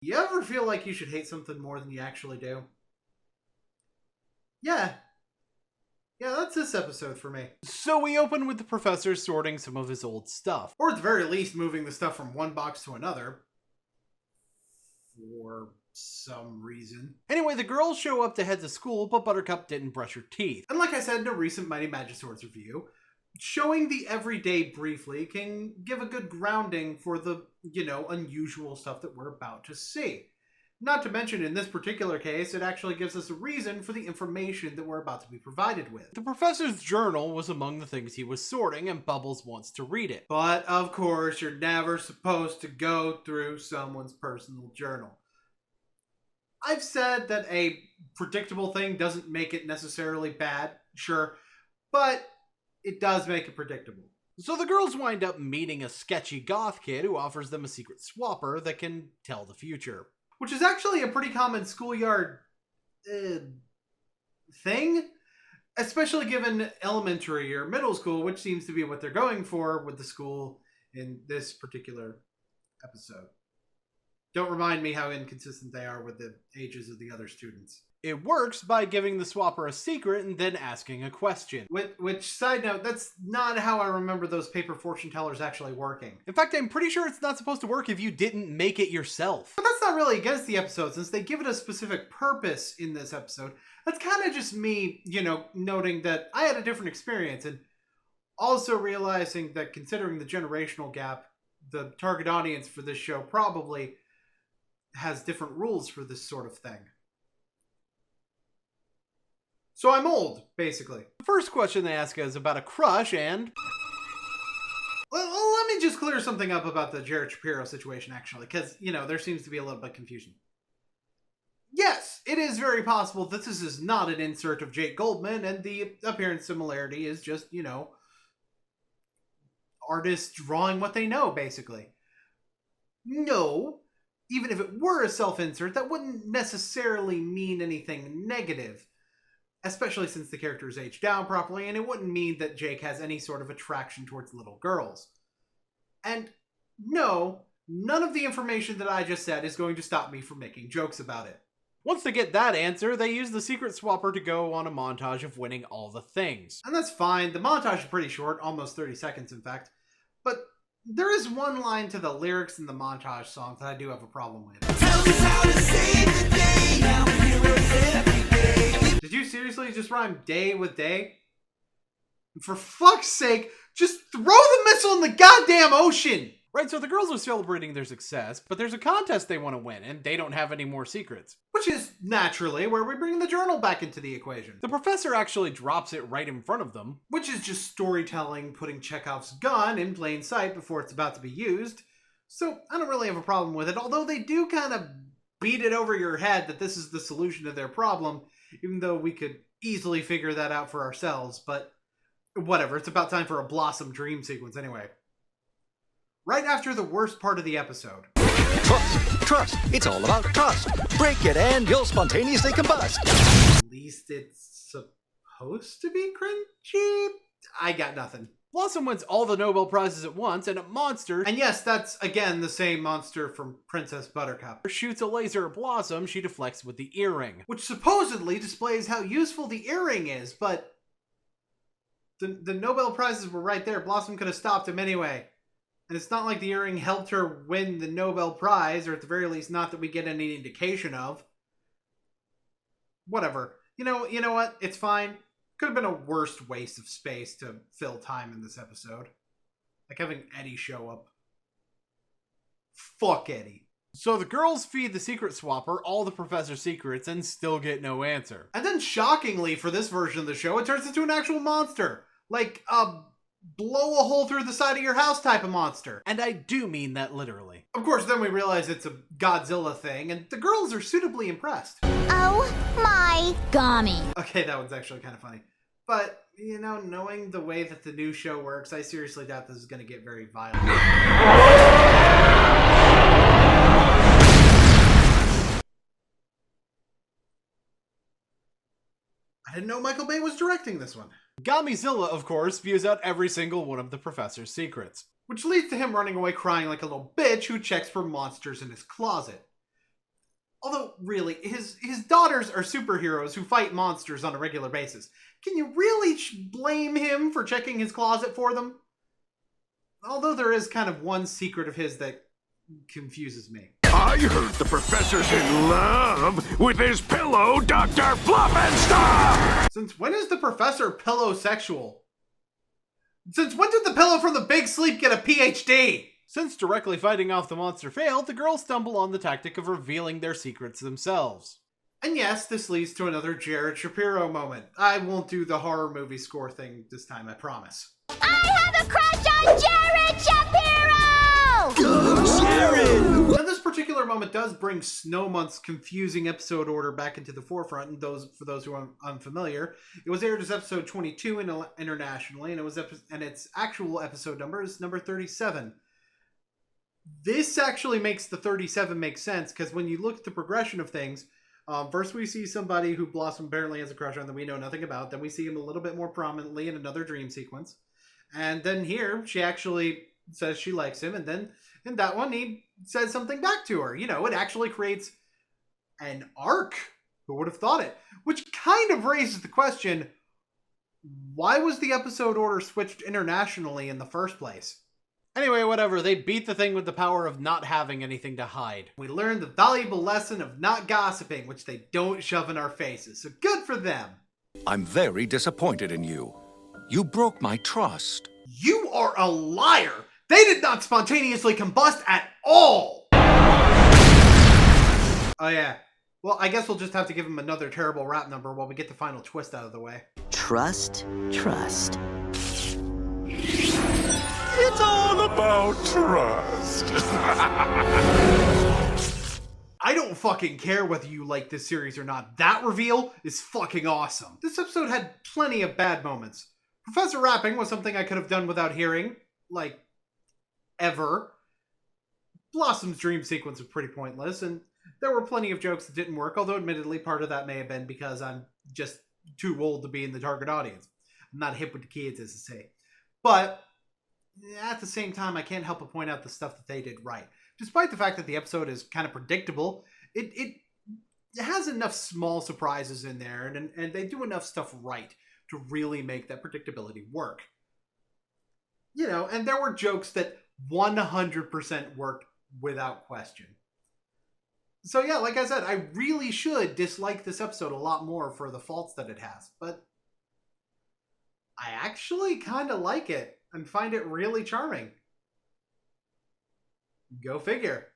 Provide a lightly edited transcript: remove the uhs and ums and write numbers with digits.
You ever feel like you should hate something more than you actually do? Yeah. Yeah, that's this episode for me. So we open with the professor sorting some of his old stuff. Or at the very least, moving the stuff from one box to another. For some reason. Anyway, the girls show up to head to school, but Buttercup didn't brush her teeth. And like I said in a recent Mighty Magiswords review, showing the everyday briefly can give a good grounding for the, unusual stuff that we're about to see. Not to mention, in this particular case, it actually gives us a reason for the information that we're about to be provided with. The professor's journal was among the things he was sorting, and Bubbles wants to read it. But, of course, you're never supposed to go through someone's personal journal. I've said that a predictable thing doesn't make it necessarily bad, sure, but it does make it predictable. So the girls wind up meeting a sketchy goth kid who offers them a secret swapper that can tell the future. Which is actually a pretty common schoolyard thing, especially given elementary or middle school, which seems to be what they're going for with the school in this particular episode. Don't remind me how inconsistent they are with the ages of the other students. It works by giving the swapper a secret and then asking a question. Which, side note, that's not how I remember those paper fortune tellers actually working. In fact, I'm pretty sure it's not supposed to work if you didn't make it yourself. But that's not really against the episode, since they give it a specific purpose in this episode. That's kind of just me, noting that I had a different experience, and also realizing that considering the generational gap, the target audience for this show probably has different rules for this sort of thing. So I'm old, basically. The first question they ask is about a crush and... Well, let me just clear something up about the Jared Shapiro situation, actually, because, there seems to be a little bit of confusion. Yes, it is very possible that this is not an insert of Jake Goldman, and the appearance similarity is just, artists drawing what they know, basically. No, even if it were a self-insert, that wouldn't necessarily mean anything negative. Especially since the character is aged down properly, and it wouldn't mean that Jake has any sort of attraction towards little girls. And no, none of the information that I just said is going to stop me from making jokes about it. Once they get that answer, they use the secret swapper to go on a montage of winning all the things. And that's fine. The montage is pretty short, almost 30 seconds in fact. But there is one line to the lyrics in the montage song that I do have a problem with. Tell us how to save the day, now heroes every day. Did you seriously just rhyme day with day? For fuck's sake, just throw the missile in the goddamn ocean! Right, so the girls are celebrating their success, but there's a contest they want to win, and they don't have any more secrets. Which is, naturally, where we bring the journal back into the equation. The professor actually drops it right in front of them. Which is just storytelling, putting Chekhov's gun in plain sight before it's about to be used. So, I don't really have a problem with it, although they do kind of beat it over your head that this is the solution to their problem, even though we could easily figure that out for ourselves, but whatever, it's about time for a Blossom dream sequence anyway. Right after the worst part of the episode. Trust. It's all about trust. Break it and you'll spontaneously combust. At least it's supposed to be cringy? I got nothing. Blossom wins all the Nobel Prizes at once, and a monster... And yes, that's, again, the same monster from Princess Buttercup. ...shoots a laser at Blossom she deflects with the earring. Which supposedly displays how useful the earring is, but... The Nobel Prizes were right there. Blossom could have stopped him anyway. And it's not like the earring helped her win the Nobel Prize, or at the very least, not that we get any indication of. Whatever. You know what? It's fine. Could have been a worse waste of space to fill time in this episode. Like having Eddie show up. Fuck Eddie. So the girls feed the secret swapper all the professor's secrets and still get no answer. And then shockingly, for this version of the show, it turns into an actual monster. Like a blow a hole through the side of your house type of monster. And I do mean that literally. Of course, then we realize it's a Godzilla thing, and the girls are suitably impressed. Oh my gummy. Okay, that one's actually kind of funny. But, knowing the way that the new show works, I seriously doubt this is going to get very violent. I didn't know Michael Bay was directing this one. Gamizilla, of course, views out every single one of the professor's secrets. Which leads to him running away crying like a little bitch who checks for monsters in his closet. Although, really, his daughters are superheroes who fight monsters on a regular basis. Can you really blame him for checking his closet for them? Although there is kind of one secret of his that confuses me. I heard the professor's in love with his pillow, Dr. Fluffenstuff! Since when is the professor pillowsexual? Since when did the pillow from the Big Sleep get a PhD? Since directly fighting off the monster failed, the girls stumble on the tactic of revealing their secrets themselves. And yes, this leads to another Jared Shapiro moment. I won't do the horror movie score thing this time, I promise. I have a crush on Jared Shapiro! Jared! Now, this particular moment does bring Snowmonth's confusing episode order back into the forefront, and for those who are unfamiliar, it was aired as episode 22 internationally, and its actual episode number is number 37. This actually makes the 37 make sense, because when you look at the progression of things, first we see somebody who Blossom apparently has a crush on that we know nothing about, then we see him a little bit more prominently in another dream sequence, and then here, she actually says she likes him, and then in that one, he says something back to her. You know, it actually creates an arc. Who would have thought it? Which kind of raises the question, why was the episode order switched internationally in the first place? Anyway, whatever, they beat the thing with the power of not having anything to hide. We learned the valuable lesson of not gossiping, which they don't shove in our faces, so good for them. I'm very disappointed in you. You broke my trust. You are a liar! They did not spontaneously combust at all! Oh yeah. Well, I guess we'll just have to give him another terrible rap number while we get the final twist out of the way. Trust, trust. It's all about trust. I don't fucking care whether you like this series or not. That reveal is fucking awesome. This episode had plenty of bad moments. Professor rapping was something I could have done without hearing. Like, ever. Blossom's dream sequence was pretty pointless, and there were plenty of jokes that didn't work, although admittedly part of that may have been because I'm just too old to be in the target audience. I'm not hip with the kids, as they say. But at the same time, I can't help but point out the stuff that they did right. Despite the fact that the episode is kind of predictable, it has enough small surprises in there, and they do enough stuff right to really make that predictability work. You know, and there were jokes that 100% worked without question. So yeah, like I said, I really should dislike this episode a lot more for the faults that it has, but I actually kind of like it and find it really charming. Go figure.